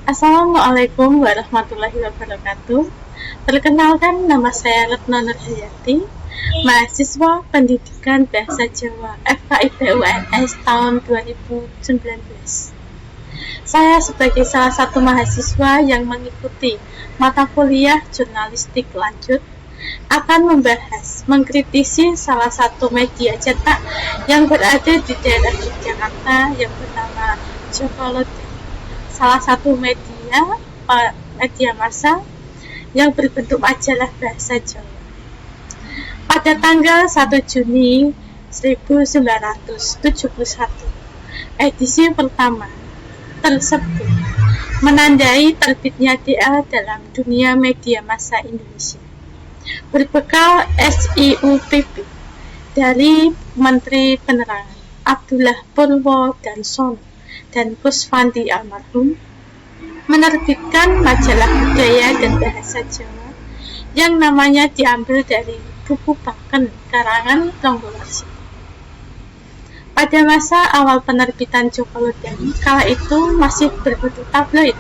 Assalamualaikum warahmatullahi wabarakatuh. Perkenalkan, nama saya Retno Nurhayati, mahasiswa Pendidikan Bahasa Jawa FKIP UNS tahun 2019. Saya sebagai salah satu mahasiswa yang mengikuti mata kuliah jurnalistik lanjut akan mengkritisi salah satu media cetak yang berada di daerah Yogyakarta yang bernama Jokolote, salah satu media massa yang berbentuk majalah bahasa Jawa. Pada tanggal 1 Juni 1971, edisi pertama tersebut menandai terbitnya DA dalam dunia media massa Indonesia. Berbekal SIUPP dari Menteri Penerangan Abdullah Purwodarsono dan Kusvandi almarhum, menerbitkan majalah budaya dan bahasa Jawa yang namanya diambil dari buku Paken karangan Tronggowarso. Pada masa awal penerbitan Jokolote, kala itu masih berbentuk tabloid,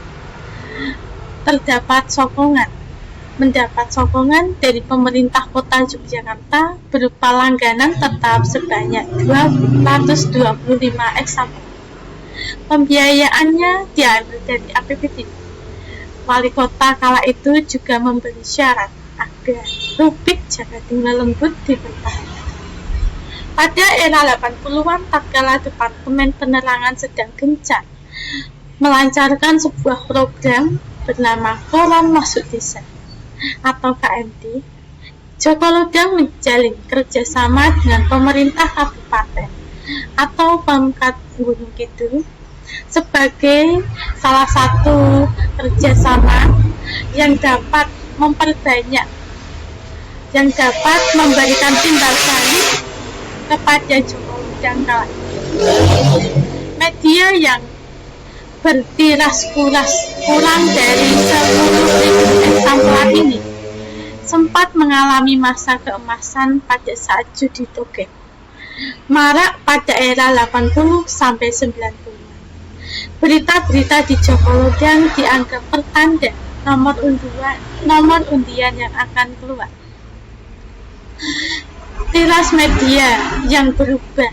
mendapat sokongan dari pemerintah kota Yogyakarta berupa langganan tetap sebanyak 225 eksampel. Pembiayaannya diambil dari APBD. Wali kota kala itu juga memberi syarat agar rubrik Jaga Tinggal Lembut dipertahankan. Pada era 80-an, tatkala Departemen Penerangan sedang gencar melancarkan sebuah program bernama Koran Masuk Desa atau KMD, Jokolote menjalin kerjasama dengan pemerintah kabupaten atau Pemkat Gunung Kidul sebagai salah satu kerjasama yang dapat memberikan timbal balik kepada Jokolote kala itu. Media yang bertiras kurang dari 10.000 eksemplar ini sempat mengalami masa keemasan pada saat judi togen marak pada era 80 sampai 90. Berita-berita di Jokolote dianggap pertanda nomor undian yang akan keluar. Tiras media yang berubah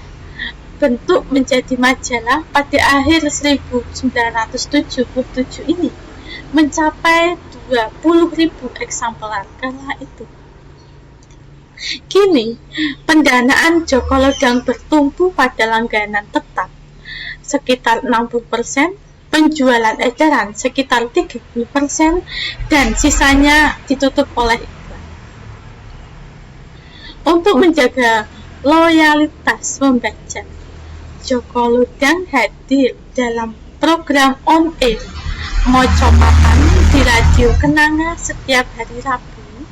bentuk menjadi majalah pada akhir 1977 ini mencapai 20.000 eksemplar kala itu. Kini, pendanaan Jokolote bertumpu pada langganan tetap sekitar 60%, penjualan edaran sekitar 30%, dan sisanya ditutup oleh iklan. Untuk menjaga loyalitas pembaca, Jokolote hadir dalam program on air Mocopatan di Radio Kenanga setiap hari Rabu,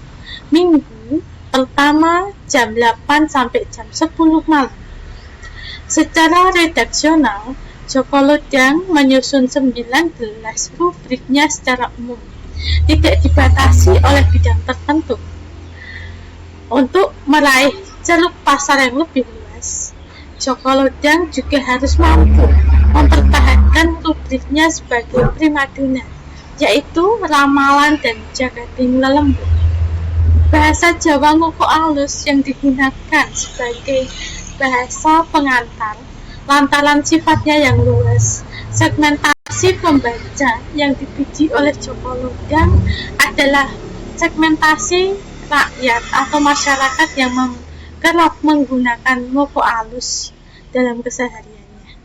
Minggu pertama jam 8 sampai jam 10 malam. Secara redaksional, Jokolote menyusun 19 rubriknya secara umum, tidak dibatasi oleh bidang tertentu. Untuk meraih ceruk pasar yang lebih luas, Jokolote juga harus mampu mempertahankan rubriknya sebagai primadona, yaitu ramalan dan jaga tinggal lembut. Bahasa Jawa ngoko alus yang digunakan sebagai bahasa pengantar lantaran sifatnya yang luas. Segmentasi pembaca yang dipilih oleh Jokolote adalah segmentasi rakyat atau masyarakat yang kerap menggunakan ngoko alus dalam kesehariannya.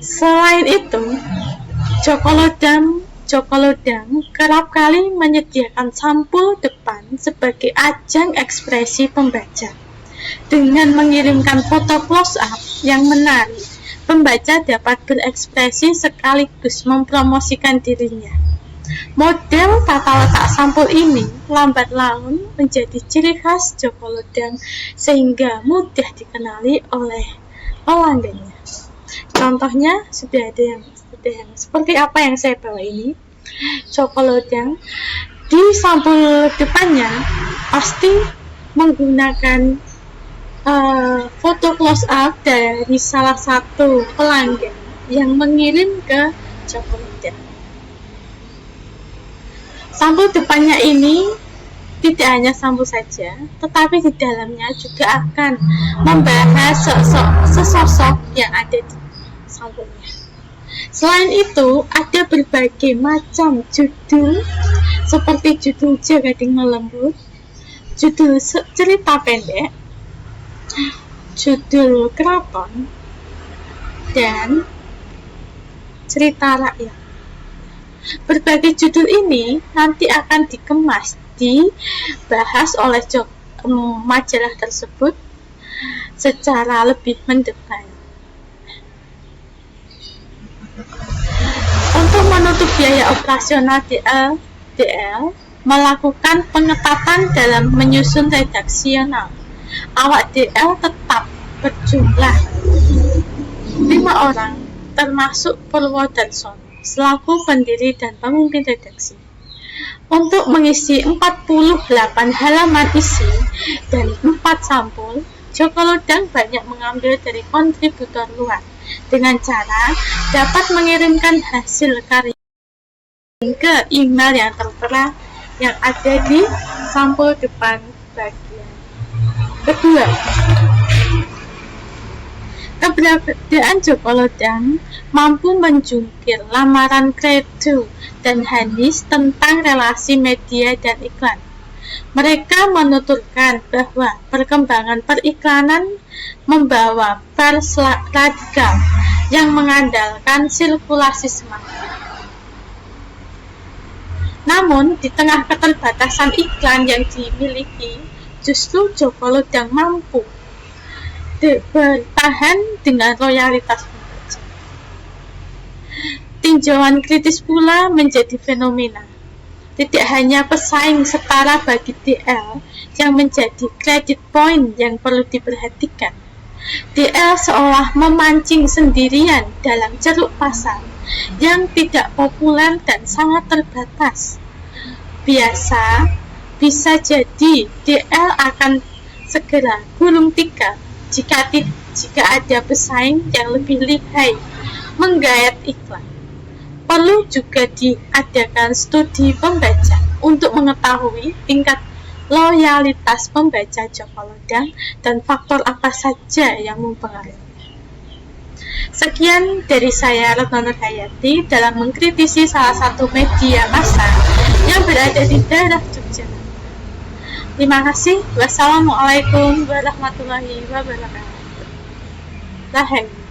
Selain itu, Jokolote kerap kali menyediakan sampul depan sebagai ajang ekspresi pembaca. Dengan mengirimkan foto close-up yang menarik, pembaca dapat berekspresi sekaligus mempromosikan dirinya. Model tata letak sampul ini lambat laun menjadi ciri khas Jokolote sehingga mudah dikenali oleh pelanggannya. Contohnya sudah ada yang seperti apa yang saya bawa ini. Jokolote di sampul depannya pasti menggunakan foto close up dari salah satu pelanggan yang mengirim ke Jokolote. Sampul depannya ini tidak hanya sampul saja, tetapi di dalamnya juga akan membahas sesosok yang ada di sampulnya. Selain itu, ada berbagai macam judul seperti judul Jagading Melembut, judul cerita pendek, judul keraton, dan cerita rakyat. Berbagai judul ini nanti akan dikemas, dibahas oleh majalah tersebut secara lebih mendetail. Untuk menutup biaya operasional DL melakukan pengetatan dalam menyusun redaksional. Awak DL tetap berjumlah 5 orang, termasuk Purwodarsono selaku pendiri dan pemimpin redaksi. Untuk mengisi 48 halaman isi dan 4 sampul, Djoko Lodang banyak mengambil dari kontributor luar dengan cara dapat mengirimkan hasil karya ke email yang tertera yang ada di sampul depan bagian kedua. Keberadaan Djoko Lodang mampu menjungkir lamaran Credo dan Hanis tentang relasi media dan iklan. Mereka menuturkan bahwa perkembangan periklanan membawa pers radikal yang mengandalkan sirkulasi semata. Namun, di tengah keterbatasan iklan yang dimiliki, justru Djoko Lodang mampu bertahan dengan loyalitas pembaca. Tinjauan kritis pula menjadi fenomena. Tidak hanya pesaing setara bagi DL yang menjadi credit point yang perlu diperhatikan. DL seolah memancing sendirian dalam ceruk pasar yang tidak populer dan sangat terbatas. Bisa jadi DL akan segera gulung tikar jika ada pesaing yang lebih lihai menggayat iklan. Perlu juga diadakan studi pembaca untuk mengetahui tingkat loyalitas pembaca Djoko Lodang dan faktor apa saja yang mempengaruhi. Sekian dari saya, Retno Nurhayati, dalam mengkritisi salah satu media massa yang berada di daerah Jogja. Terima kasih. Wassalamualaikum warahmatullahi wabarakatuh. Rahayu.